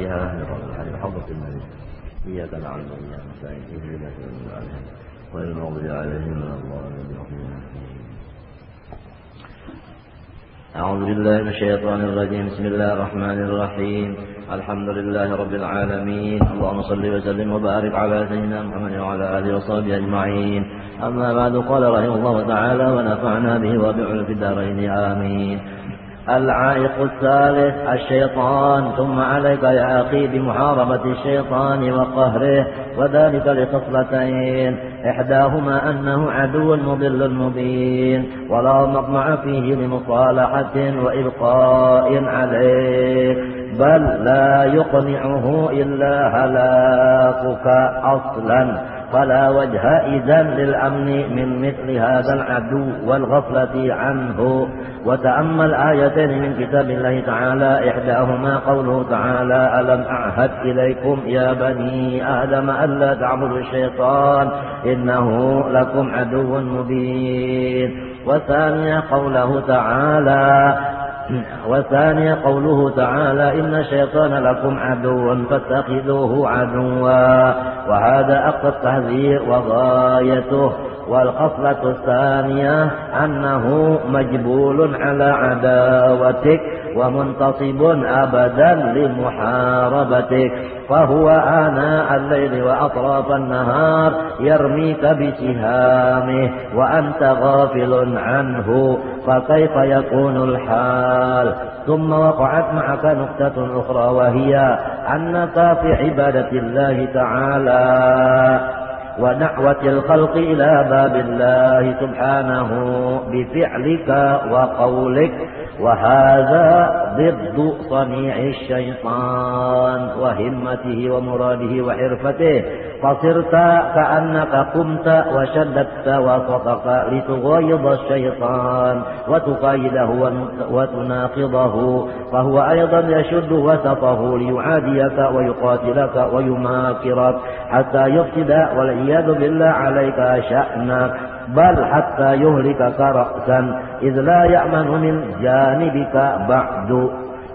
الفاتحة الحمد لله إياك نعبد وإياك نستعين اهدنا الصراط المستقيم غير المغضوب عليهم ولا الضالين. أعوذ بالله من الشيطان الرجيم. بسم الله الرحمن الرحيم. الحمد لله رب العالمين. اللهم صل وسلم وبارك على سيدنا محمد وعلى آله وصحبه أجمعين. أما بعد، قال رحمه الله تعالى ونفعنا به وبعلم في الدارين آمين. العائق الثالث الشيطان. ثم عليك يا أخي بمحاربة الشيطان وقهره، وذلك لخصلتين: إحداهما أنه عدو مضل مبين ولا مطمع فيه لمصالحة وإبقاء عليه، بل لا يقنعه إلا هلاكك أصلا، فلا وجه إذن للأمن من مثل هذا العدو والغفلة عنه. وتأمل آيتين من كتاب الله تعالى، إحداهما قوله تعالى: ألم أعهد إليكم يا بني آدم ألا تعبدوا الشيطان إنه لكم عدو مبين. وثانيا قوله تعالى: إن الشيطان لكم عدو فاتخذوه عدوا. وهذا أقصى التحذير وغايته. والخصلة الثانية أنه مجبول على عداوتك ومنتصب أبدا لمحاربتك، فهو آناء الليل وأطراف النهار يرميك بسهامه وأنت غافل عنه، فكيف يكون الحال؟ ثم وقعت معك نقطة أخرى، وهي أنك في عبادة الله تعالى ودعوة الخلق إلى باب الله سبحانه بفعلك وقولك، وهذا ضد صنيع الشيطان وهمته ومراده وحرفته، فصرت كأنك قمت وشددت وسطك لتغايض الشيطان وتقايده وتناقضه، فهو أيضا يشد وسطه ليعاديك ويقاتلك ويماكرك حتى يفسد والعياذ بالله عليك شأنك، بل حتى يهلكك رأسا، إذ لا يأمن من جانبك بعد،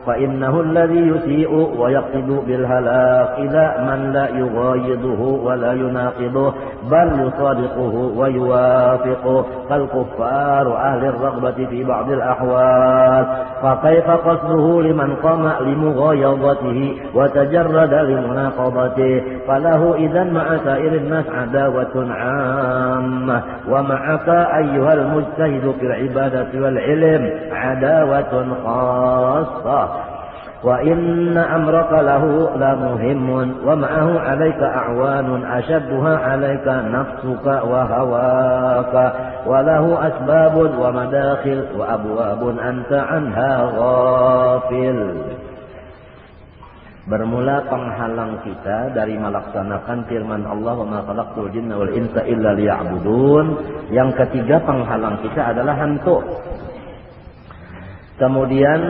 فإنه الذي يسيء ويقصد بالهلاك إلى من لا يغايضه ولا يناقضه، بل يصادقه ويوافقه، كالكفار أهل الرغبة في بعض الأحوال. فكيف قصده لمن قام لمغايضته وتجرد لمناقضته؟ فله إذن مع سائر الناس عداوة عامة، ومعك أيها المجتهد في العبادة والعلم عداوة خاصة، وإن أمرك له لمهم، ومعه عليك أعوان أشدها عليك نفسك وهواك، وله أسباب ومداخل وأبواب أنت عنها غافل. Bermula penghalang kita dari melaksanakan firman Allah, wa ma khalaqtul jinna wal insa illa liya'budun. Yang ketiga penghalang kita adalah hantu. Kemudian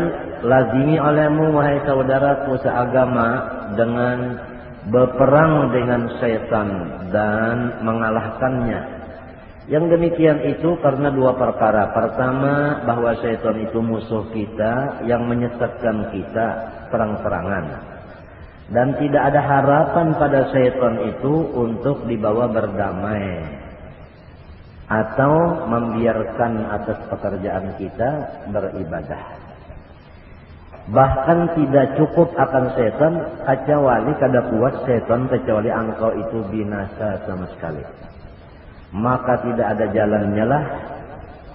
lazimi olehmu wahai saudaraku seagama dengan berperang dengan syaitan dan mengalahkannya. Yang demikian itu karena dua perkara. Pertama, bahwa syaitan itu musuh kita yang menyesatkan kita terang-terangan. Dan tidak ada harapan pada syaitan itu untuk dibawa berdamai atau membiarkan atas pekerjaan kita beribadah. Bahkan tidak cukup akan syaitan, kecuali kada kuat syaitan kecuali engkau itu binasa sama sekali. Maka tidak ada jalannya lah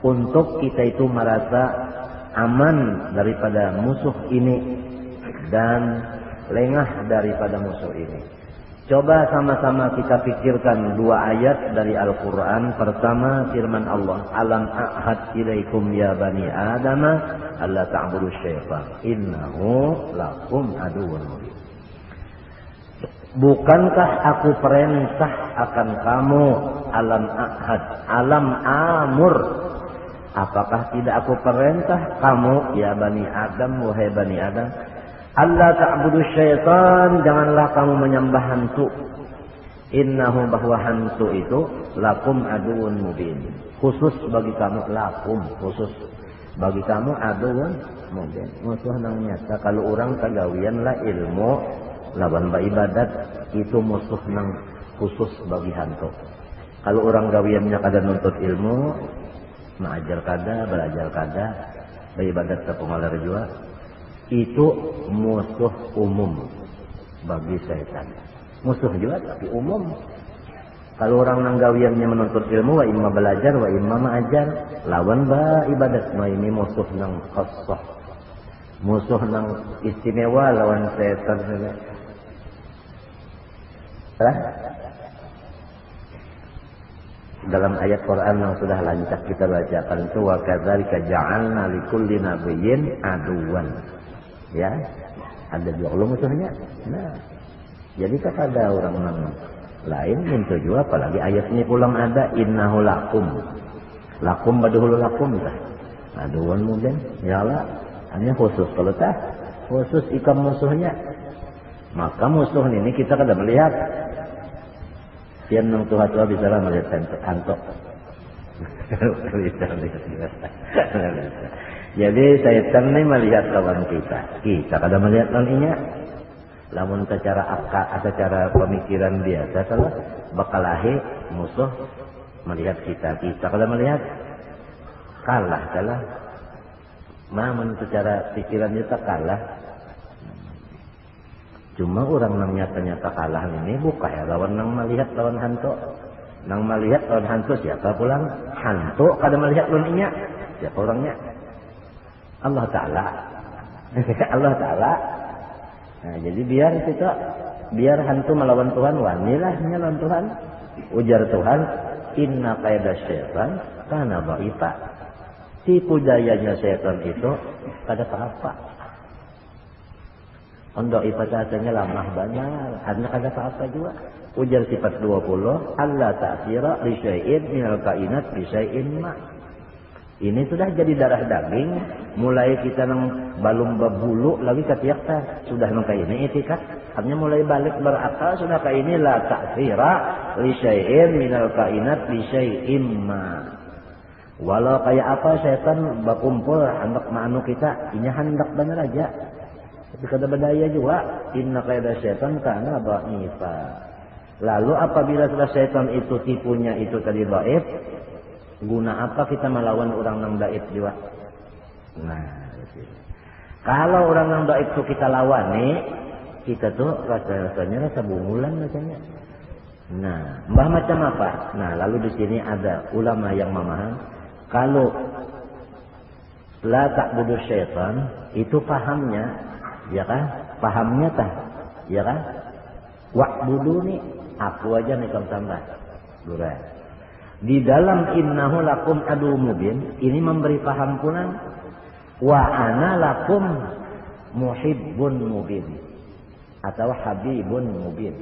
untuk kita itu merasa aman daripada musuh ini dan lengah daripada musuh ini. Coba sama-sama kita pikirkan dua ayat dari Al-Quran. Pertama, firman Allah: Alam a'had ilaikum ya bani adama alla ta'budu syaitan innahu lakum aduwwun mubin. Bukankah aku perintah akan kamu? Alam a'had, alam amur. Apakah tidak aku perintah kamu ya bani Adam, wahai bani Adam, Allah ta'budu syaitan, janganlah kamu menyembah hantu. Innahu, bahwa hantu itu lakum aduun mubin, khusus bagi kamu. Lakum, khusus bagi kamu, aduun mubin, musuh nang nyata. Kalau orang kagawian lah ilmu lawan ibadat itu musuh nang khusus bagi hantu. Kalau orang gawiannya kada nuntut ilmu, mengajar kada, belajar kada, beribadat ke pengalar jua, itu musuh umum bagi setan. Musuh juga tapi umum. Kalau orang nang gawiannya menuntut ilmu, wa imma belajar, wa imma mengajar, lawan ibadat, ini musuh nang khassah. Musuh nang istimewa lawan setan saja. Dalam ayat Quran yang sudah lancak kita bacakan itu, wa kadzalika ja'alna likulli nabiyyin aduwan. Ya, ada dua musuhnya. Nah, jadi kepada orang lain minta juga, apalagi ayat ini pulang ada innahu lakum. Lakum baduhul lakum dah. Aduwan mungkin, ya Allah, hanya khusus kalau tah khusus ikam musuhnya. Maka musuh ini kita kada melihat. Yang nang tua-tua bisa lah melihat hantu. Jadi setan ini melihat lawan kita. Kita kada melihat lawannya. Lamun secara akal atau cara pemikiran biasa kalau bakalahi musuh melihat kita kada melihat kalah. Namun secara pikiran kita kalah. Cuma orang nang nyata-nyata kalah ini bukan ya lawan nang melihat lawan hantu. Nang melihat lawan hantu siapa pulang? Hantu kada melihat lawannya. Siapa orangnya? Allah Ta'ala. Allah Ta'ala. Nah, jadi biar hantu melawan Tuhan, wanilah melawan Tuhan. Ujar Tuhan, inna qaida syaitan kana dha'ifa. Tipu dayanya setan itu kada apa-apa. Untuk ibadahnya lamah banyak, hanya kada apa-apa juga. Ujar sifat 20, Allah ta'sira li syai'in minal kainat bi syai'in ma. Ini sudah jadi darah daging, mulai kita nang balum babulu lagi ketiak sudah nang kayak ini etikat. Hanya mulai balik berakal sudah kayak ini la ta'sira li syai'in minal kainat bi syai'in ma. Walau kayak apa setan berkumpul hendak manu kita, ini hendak benar aja. Tapi kada berdaya juga, inna qaida syaitan kana dha'ifa. Lalu apabila sudah setan itu tipunya itu tadi dhaif, guna apa kita melawan orang nang dhaif juga? Nah, kalau orang nang dhaif itu kita lawan nih, kita tuh rasanya rasa bungulan macamnya. Nah, mbah macam apa? Nah, lalu di sini ada ulama yang memaham kalau la ta'budu syaitan itu pahamnya, ya kan? Pahamnya tah, ya kan? Wa'buduni, aku aja nih kamu tambah. Durah. Di dalam innahu lakum adu mubin, ini memberi paham pula wa ana lakum muhibbun mubin atau habibun mubin.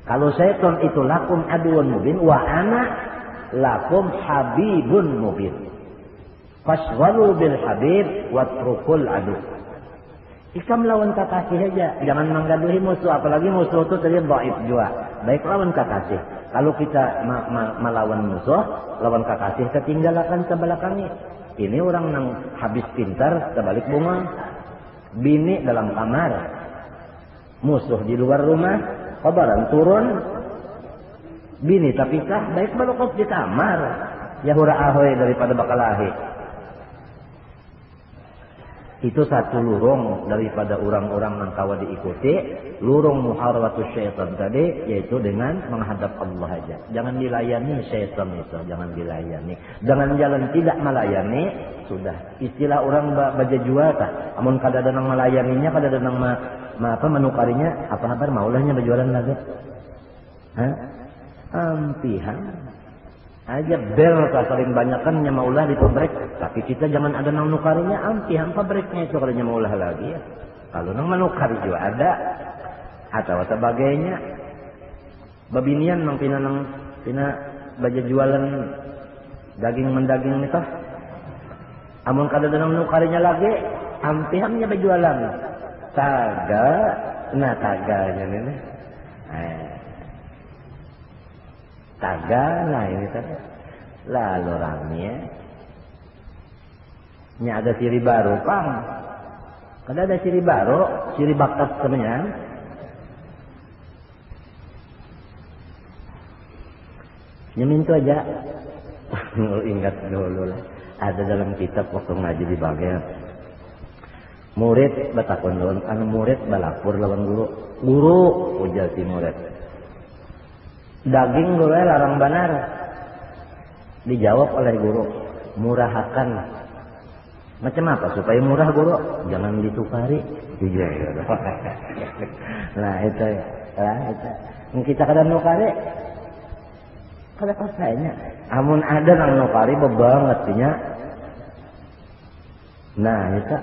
Kalau syaitan itu lakum aduun mubin, wa ana lakum habibun mubin. Faswalu bil habib watrukul adu. Ikam lawan kekasih aja, jangan menggaduhi musuh, apalagi musuh itu tadi dhaif juga. Baik lawan kekasih. Kalau kita melawan musuh, lawan kekasih ketinggalkan ke belakangnya. Ini orang yang habis pintar terbalik bunga. Bini dalam kamar, musuh di luar rumah, kabaran turun. Bini tapi kah baik balokot di kamar. Ya hura ahoy daripada bakalahi. Itu satu lurung daripada orang-orang yang kawa diikuti. Lurung muharabatus syaitan tadi, yaitu dengan menghadap Allah aja. Jangan dilayani syaitan itu, jangan dilayani. Jangan jalan tidak melayani, sudah. Istilah orang baca jual tak. Amun kada ada nang melayaninya, kada ada nang menukarinya, apa kabar maulahnya berjualan lagi? Hah? Ampihan. Aja bel paling banyak kan nyamaulah di pabrik, tapi kita jangan ada nang nukarinya, ampihan pabriknya itu kalau nyamaulah lagi ya. Kalau nang menukari juga ada atau sebagainya. Babinian nang pina baja jualan daging mendaging itu. Amun kada ada nang nukarinya lagi, ampihannya berjualan. Taganya ini. Tagana ini tadi. Lalu orangnya ada ciri baru, pang. Kada ada ciri baru, ciri bakat sebenarnya. Nyemintu aja. Ingat dulu lah. Ada dalam kitab waktu ngaji di bagian. Murid batakon lawan anu murid balapur lawan guru. Guru ujar si murid. Daging guru larang benar. Dijawab oleh guru, murahakan. Macam apa supaya murah guru? Jangan ditukari. Iya. Nah itu kita kadang nukari. Kada pasainya. Amun ada nang nukari bebanget nya. Nah itu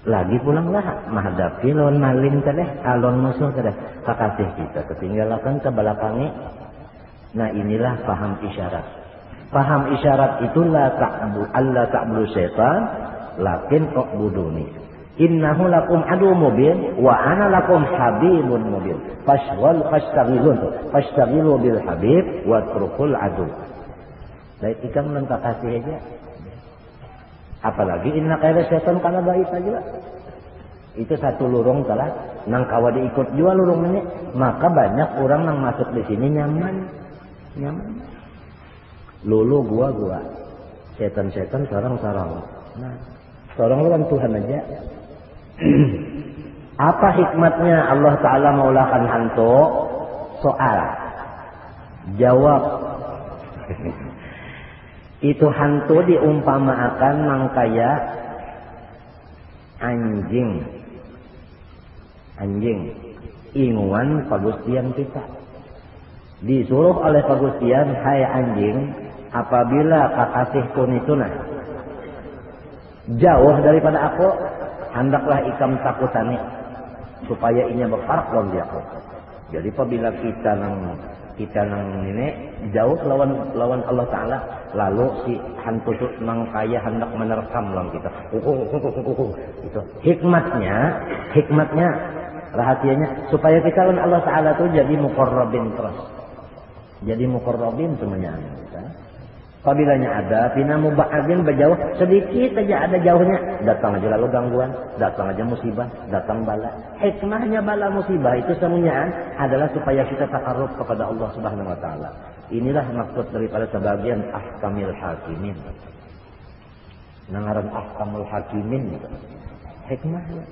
lagi pulanglah menghadapi lawan maling teh, alon musuh teh. Kakasih kita ketinggalakan ke balakangi. Nah inilah paham isyarat. Paham isyarat itulah Allah ta'budu syaitan lakin u'buduni. Innahu lakum adu mubin wa ana lakum habibun mubin. Fashtaghilu bil habib wa trukul adu. Baik ikam lengkap kasih aja. Apalagi inna kaira syaitan kana baik aja. Itu satu lurung salah. Nang kawa diikut juga lurung ini, maka banyak orang yang masuk di sini nyaman. Lulu gua, setan sarang. Nah, seorang lawan Tuhan aja. Apa hikmatnya Allah Ta'ala maulakan hantu? Soal. Jawab. Itu hantu diumpamakan mangkaya anjing. Inguan pagustian kita. Disuruh oleh pagustian, hai anjing, apabila kakasihku nituna jauh daripada aku, hendaklah ikam takutani supaya inya berparak lawan dia. Jadi apabila kita nang ini jauh lawan Allah Ta'ala, lalu si hantu nang kaya hendak menerkam lawan kita. Itu hikmatnya rahasianya supaya kita lawan Allah Ta'ala itu jadi muqarrabin terus. Jadi muqarrabin semuanya kita. Apabila ada pina muba'adin berjauh sedikit aja ada jauhnya, datang aja lalu gangguan, datang aja musibah, datang bala. Hikmahnya bala musibah itu semuanya adalah supaya kita takarruf kepada Allah Subhanahu wa taala. Inilah maksud daripada sebagian ahkamil hakimin. Nangaran ahkamul hakimin gitu. Hikmahnya.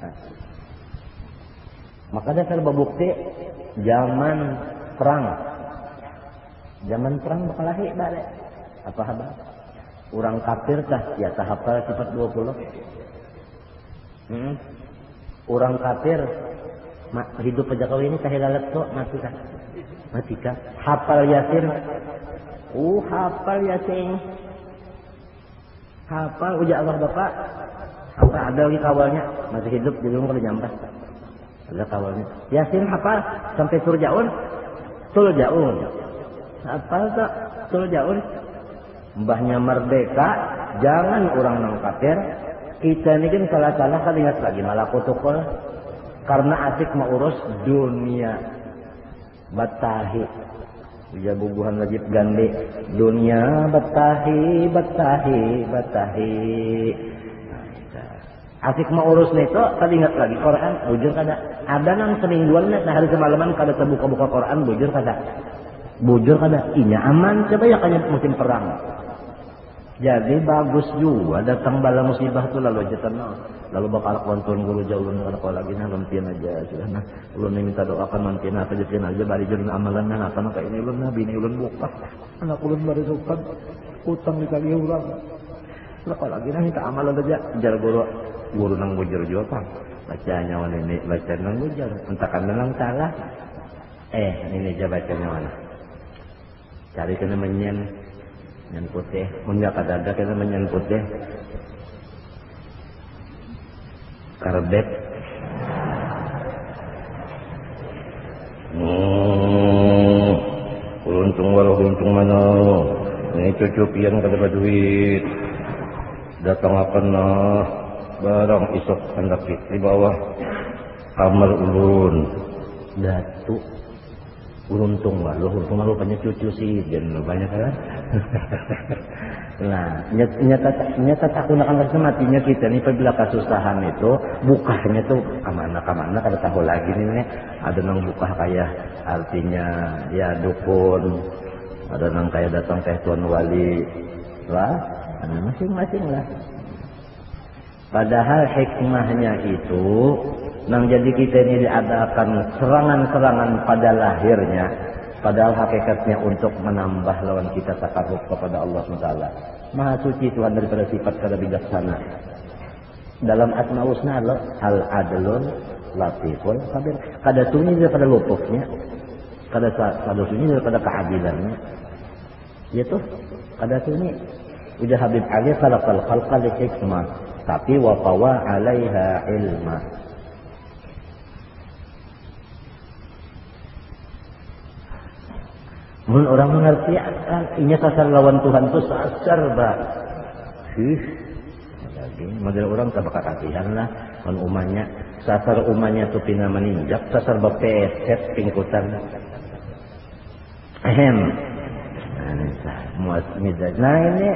Nah. Maka dasar bukti zaman perang bakal lahir balik. Apa habar? Orang kafir tah ya tahapal sifat 20. Orang kafir hidup aja kau ini kahilalat kok mati kah? Hafal Yasin. Hafal Yasin. Hafal uja Allah Bapak. Apa ada lagi kawalnya masih hidup di rumah kalau nyampas. Ada kawalnya. Yasin hafal sampai Turjaun. Hafal tak Turjaun. Mbahnya merdeka, jangan orang nang kafir. Kita ini kan salah-salah kan ingat lagi malah protokol karena asik mengurus dunia. Batahi. Uja bubuhan wajib gande. Dunia batahi. Asik mengurus nito, tadi ingat lagi Quran, bujur kada. Ada nang semingguan nah hari semalaman kada terbuka-buka Quran, bujur kada. Inya aman, coba ya kaya musim perang. Jadi bagus juga datang bala musibah tu lalu aja tenang. Lalu bakal konton guru jauh dengan kalau lagi nantian aja sudah nah. Ulun minta doakan nantian apa jadian aja bari jurun amalan nah apa kayak ini ulun nabi ini ulun buka. Anak ulun bari sukan utang dikali urang. Kalau lagi nah minta amalan aja jar guru nang bujur juga Pak. Bacanya mana ini baca nang bujur. Entakan nang salah. Ini aja bacanya mana. Cari kena menyen putih. Enggak ada kena menyen putih. Karbet. Untung mana. Ini cucupian kada duit. Datang akan barang isok hendak di bawah kamar ulun. Datu. Untung malu banyak cucu sih dan banyak kan. Nah, nyata tak gunakan matinya kita nih apabila kasusahan itu bukanya tuh kemana kada tahu lagi nih ada nang buka kayak artinya ya dukun, ada nang kayak datang teh tuan wali lah, masing-masing lah. Padahal hikmahnya itu nang jadi kita ini diadakan serangan-serangan pada lahirnya. Padahal hakikatnya untuk menambah lawan kita takarrub kepada Allah SWT. Maha suci Tuhan daripada sifat kada bijaksana. Dalam asma husna Allah al adlun latiful khabir. Kada sunyi daripada lutufnya, kada sunyi daripada keadilannya. Ya tuh, kada sunyi. Udah Habib Ali khalaqal khalqa li hikmah, tapi wa qawa 'alaiha ilma. Mun orang mengerti ini sasar lawan Tuhan itu sasar bah. Lagi model orang tak bakal latihan lah on umanya. Sasar umanya tu pina meninjak, sasar bepeset pingkutan. Nah ini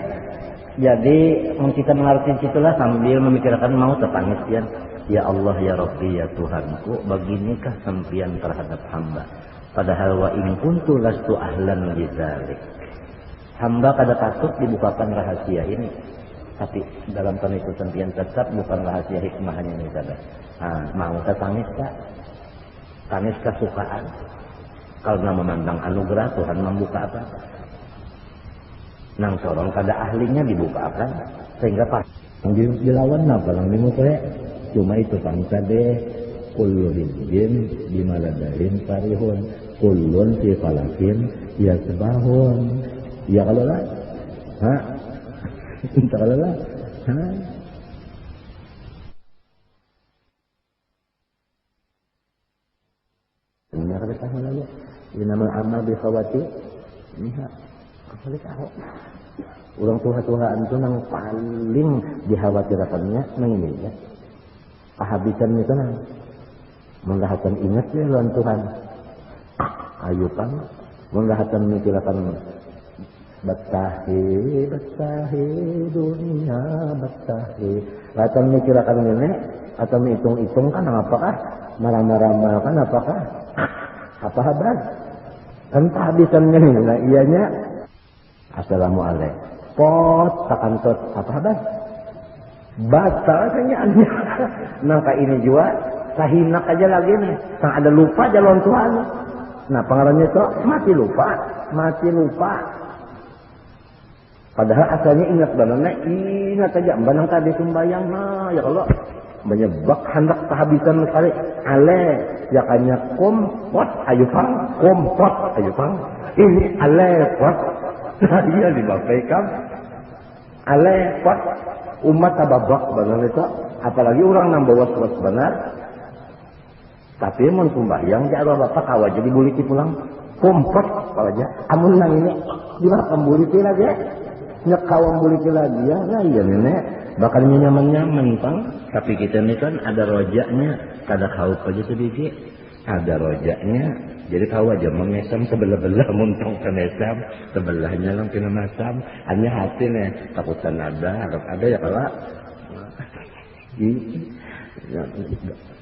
jadi kita mengerti itulah sambil memikirkan mau tertangis ya Allah ya Rabbi ya Tuhanku, baginikah sempian terhadap hamba. Padahal wa in kuntu lastu ahlan lidzalik. Hamba kada takut dibukakan rahasia ini. Tapi dalam itu sentian tetap bukan rahasia hikmahnya ini saja. Mau kita tangis tak? Tangis kesukaan. Karena memandang anugerah Tuhan membuka apa? Nang sorong kada ahlinya dibukakan sehingga pas dilawan apa lang dimulai. Cuma itu bangsa deh. Kullu hizbin bimaladalin farihun. Kullun fi falakin ya sebahun. Ya kalau lah. Entah kalau lah. Ini kada tahu lagi. Innamal amal bi khawati. Ini kada tahu. Orang tua-tuaan itu yang paling dikhawatirkannya nang ini ya. Kehabisan itu nang menggahatan ingat ya lawan Tuhan. Ayo kan menggahatan mikilakan batahi dunia batahi. Gahatan mikilakan ini atau hitung-hitung kan apakah marah-marah kan apakah apa habar kan kehabisannya ini nah ianya assalamualaikum pot sakantot apa habar batal kenyaannya nangka ini juga sahinak aja lagi nih sang ada lupa jalan Tuhan. Nah pengaruhnya itu mati lupa padahal asalnya ingat banana ingat aja banang tadi sembayang ya kalau menyebab hendak kehabisan sekali ale ya kanya kompot ayo pang ini ale pot iya dibapaikan ale pot umat tababak banana itu apalagi orang nang bawa surat benar. Tapi mun sembahyang ja bapak kawa jadi buliti pulang kompot aja amun nang ini gimana pembuliti lagi nya kawa buliti lagi ya nah iya nenek bakal nyaman-nyaman pang tapi kita ini kan ada rojaknya kada kau aja sedikit ada rojaknya jadi kawa aja mengesam sebelah-belah muntong kenesam sebelahnya lang kena masam hanya hati nih takutan ada harap ada ya kalau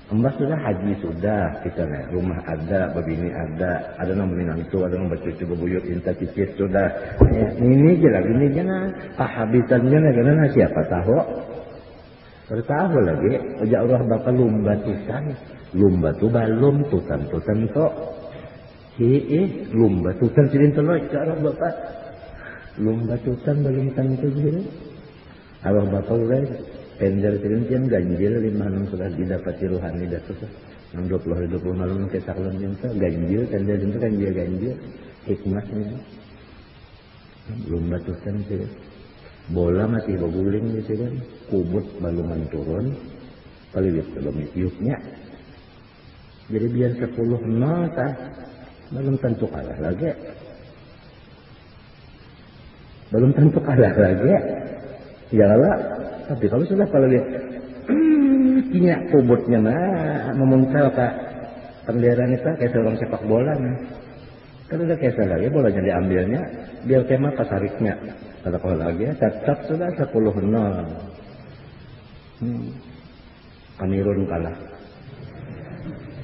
Mbak sudah haji sudah kita nih rumah ada begini ada nang menantu ada nang bercucu bebuyut inta cicit sudah ini aja lagi ini jangan habisannya karena siapa tahu bertahu lagi aja Allah bakal lumba tuh balum tutan kok lumba tutan silin telur cara bapak lumba tutan balum tentu jadi Allah bakal Pender silin ganjil 5 nang sudah didapati ruhani dah tuh. Nang 20 malam ke saklon itu ganjil pender itu kan dia ganjil hikmahnya. Belum batusan sih. Bola masih berguling gitu kan. Kubut baluman turun. Kaliwit belum tiupnya. Jadi biar 10-0 tah. Belum tentu kalah lagi. Ya lah. Tapi kalau sudah lihat kinya kubutnya memuncal ke penderan itu kayak seorang sepak bola kalau udah kayak lagi bolanya diambilnya biar tema pasariknya Kalau lagi tetap sudah 10-0. Kamerun kalah.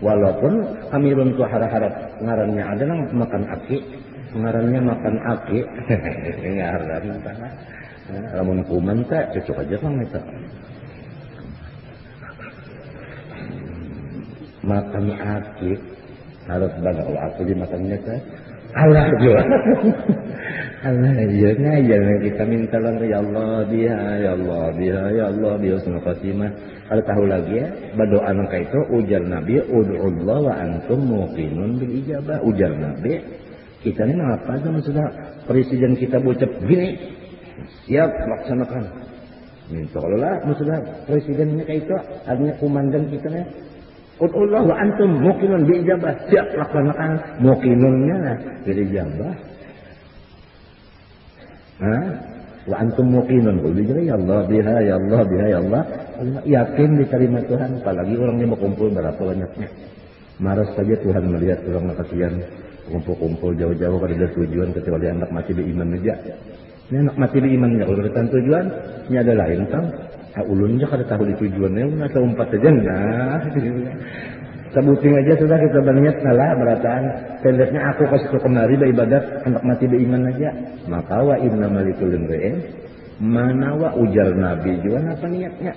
Walaupun Kamerun itu harap-harap ngarannya adalah makan aki, ngarannya makan aki, ngaran tanah. Lamun kuman tak cocok aja kan itu. Makan aki harus banyak aku dimakannya kan. Allah juga. Allah ya kita minta lah ya Allah dia ya Allah dia ya Allah dia semua khatimah. Kalau tahu lagi ya berdoa nangka itu ujar Nabi ud'ullah wa antum muqinun bil ijabah. Ujar Nabi kita ini apa aja sudah presiden kita bocap gini siap laksanakan. Minta kalau lah sudah presidennya kayak itu artinya komandan kita nih ud'ullah wa antum muqinun bil ijabah. Siap laksanakan muqinunnya bil ijabah. Wa antum muqinun qul ya Allah biha ya Allah biha ya Allah. Yakin diterima Tuhan, apalagi orangnya mau kumpul berapa banyaknya. Maras saja Tuhan melihat orang kasihan kumpul-kumpul jauh-jauh pada ada tujuan kecuali anak mati beriman aja. Ini anak mati beriman ya kalau kita tujuan ini ada lain kan. Ulunnya kada tahu di tujuannya nggak umpat saja nah. Sebuting aja sudah kita berniat salah berataan. Sebenarnya aku kasih kemari beribadat anak mati beriman aja. Maka wa inna malikul imri'in mana wa ujar Nabi juga apa niatnya.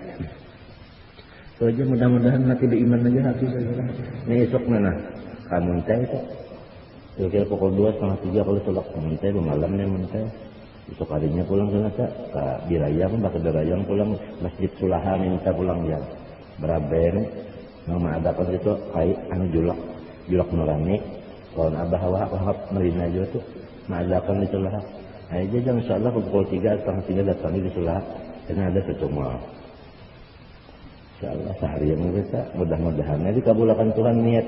So aja mudah-mudahan mati beriman aja habis saja. Ini esok mana? Kamu teh itu. Kira-kira pukul 2 setengah 3 kalau sholat kamu teh malam nih menteh. Esok harinya pulang sana ke Birayang, bakal Birayang pulang Masjid Sulaha minta pulang ya. Beraben nama ada apa itu kayak anu julak nurani kalau abah wahab merina juga tuh mengadakan di Sulaha aja jangan insyaallah pukul 3 setengah 3 datang di Sulaha karena ada secuma insyaallah sehari yang kita mudah-mudahan nanti kabulkan Tuhan niat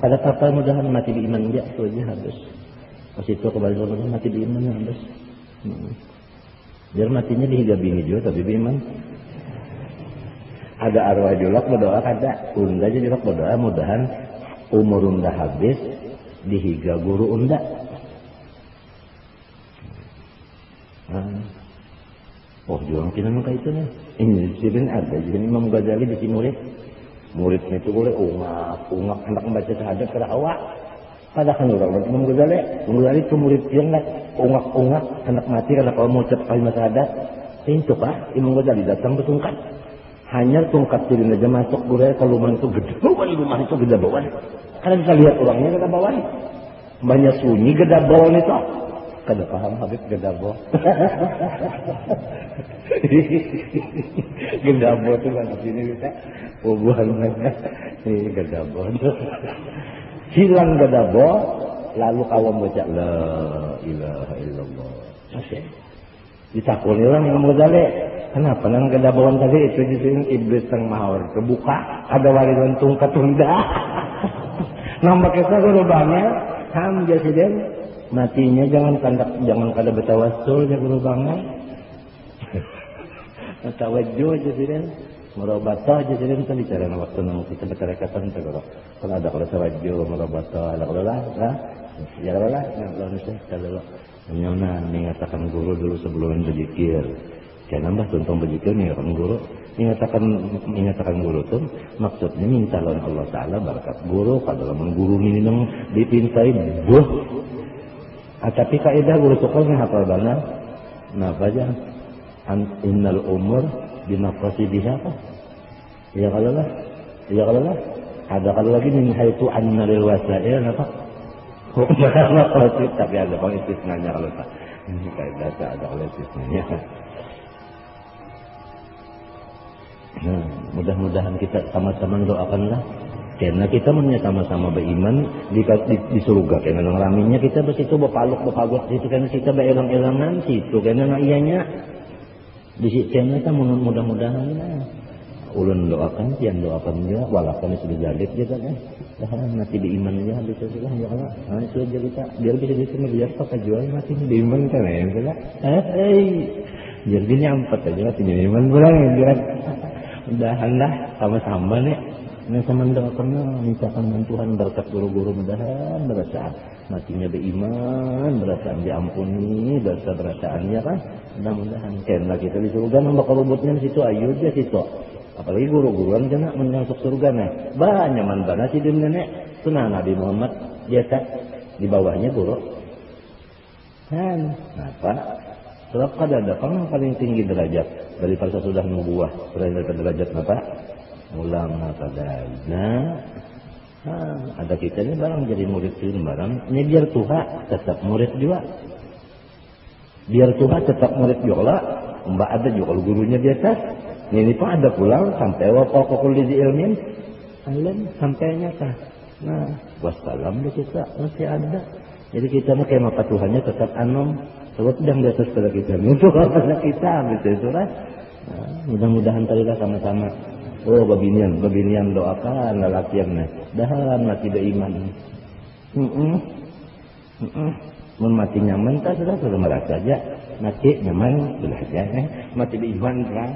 kada apa mudahan mati di iman dia itu aja habis pas itu kembali mati di iman habis biar matinya dihigabini juga tapi beriman. Ada arwah julak berdoa kada unda aja julak berdoa mudahan umur unda habis dihiga guru unda. Oh jual kita muka itu nih. Ini sih ada jadi Imam Ghazali di muridnya itu boleh ungap anak membaca syahadat kada awak. Pada kan orang Imam Ghazali itu murid yang nak ungap anak mati kalau kau mau ucap kalimat syahadat. Itu pak Imam Ghazali datang bertungkat. Hanya tungkat tirin aja masuk guraya kalau rumah itu gede rumah itu gede bawah karena kita lihat orangnya gede bawah banyak sunyi gede bawah itu kada paham Habib gede bawah gede bawah itu kan sini kita bubuhan ini gede bawah hilang gede bawah lalu kawan baca la ilaha illallah masih ditakuni orang yang Ghazali kenapa nang kedabawan tadi itu jadiin iblis yang mahor kebuka ada waliran tungkat tunda nambah kita guru banget jasiden matinya jangan kada betawasul ya guru banget tawajjuh jasiden merobata jasiden kan bicara waktu nang kita bertarekatan tegoro kalau ada kalau tawajjuh merobata ada kalau lah ya lah lalu saya kalau nyona mengatakan guru dulu sebelum berzikir. Jangan nambah tentang berzikir nih orang guru. Mengatakan guru tuh maksudnya minta lawan Allah Taala berkat guru kalau mengguru ini dong dipintai buh. Tapi kaidah guru sekolahnya hafal banget. Napa aja? Innal umur binaqasidiha apa? Ya kalau lah. Ada kalau lagi min haitu annal wasail apa? Tapi ada kalau istisnanya kalau tak ini kayak data ada kalau istisnanya. Nah, mudah-mudahan kita sama-sama doakanlah karena kita punya sama-sama beriman di surga karena raminya kita besitu bepaluk situ karena kita berelang-elangan situ karena ianya di situ kita mudah-mudahan ulun doakan pian doakan juga walaupun sudah jalib juga kan mati di iman aja habis itu lah ya Allah itu aja kita biar bisa biar pakai jual mati di iman kan ya enggak biar gini ampat aja mati di iman pulang biar mudahan lah sama-sama nih sama doakan mintakan Tuhan berkat guru-guru mudahan berkat matinya beriman, berasaan diampuni, dosa berasaannya kan. Mudah-mudahan karena kita di surga nambah kerubutnya di situ ayu aja situ. Apalagi guru-guruan kena masuk surga nih. Banyak manbana sih di nenek. Sunah Nabi Muhammad biasa di bawahnya guru. Kan, apa? Sebab ada paling tinggi derajat daripada sudah nubuah, selain daripada derajat apa? Ulama pada. Nah, ada kita ini barang jadi murid sini barang. Ini biar Tuhan tetap murid juga. Biar Tuhan tetap murid juga. Mbak ada juga kalau gurunya biasa. Ini pun ada pulang sampai wakil di ilmin. Alam sampainya kah? Nah, wassalam deh kita masih ada. Jadi kita mah kayak maka Tuhannya tetap anom. Sebab sedang di atas pada kita. Untuk apa kita gitu itu lah. Nah, mudah-mudahan tadilah sama-sama. Oh, babinian doakan lalakiannya. Dahan mati beriman. Mun mati nyaman tak sudah merasa aja. Mati nyaman sudah aja. Mati beriman kan.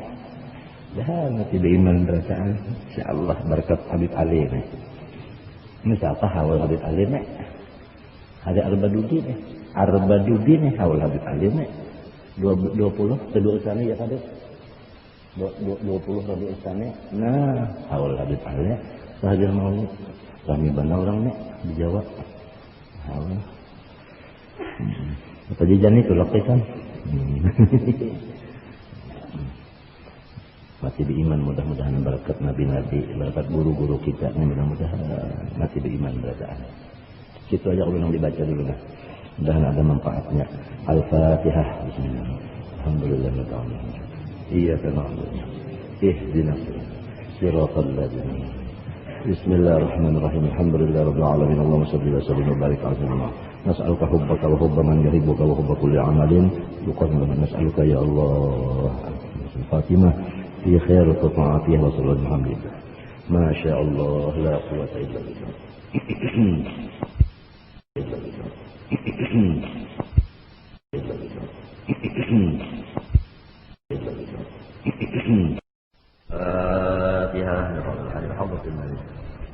Dahan mati beriman berasaan. Insyaallah berkat Habib Ali nih. Ini siapa hawal Habib Ali nih? Ada Arbadudi nih. Arbadudi nih hawal Habib Ali nih. 20 kedua sana ya kan? 20 Rabiul Tsani. Nah, awal Habib Ali sahaja mau kami benar orang nih di Jawa. Awal. Apa jajan itu lokesan? Masih beriman mudah-mudahan berkat Nabi-Nabi, berkat guru-guru kita nih mudah-mudahan masih beriman berasaan. Itu aja ulang dibaca dulu lah. Mudah-mudahan ada manfaatnya. Al-Fatihah. Bismillah. Alhamdulillahirabbil alamin. إياك نعبد اهدنا صراط الذين بسم الله الرحمن الرحيم الحمد لله رب العالمين اللهم صل وسلم وبارك على سيدنا نسألك حبك وحب من يحبك وحب كل عمل يقدم نسألك يا الله الفاتمة في خير وطاعته وصلى الله عليه ما شاء الله لا قوة إلا بالله فاتحة.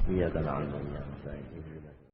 إياك نعبد وإياك نستعين.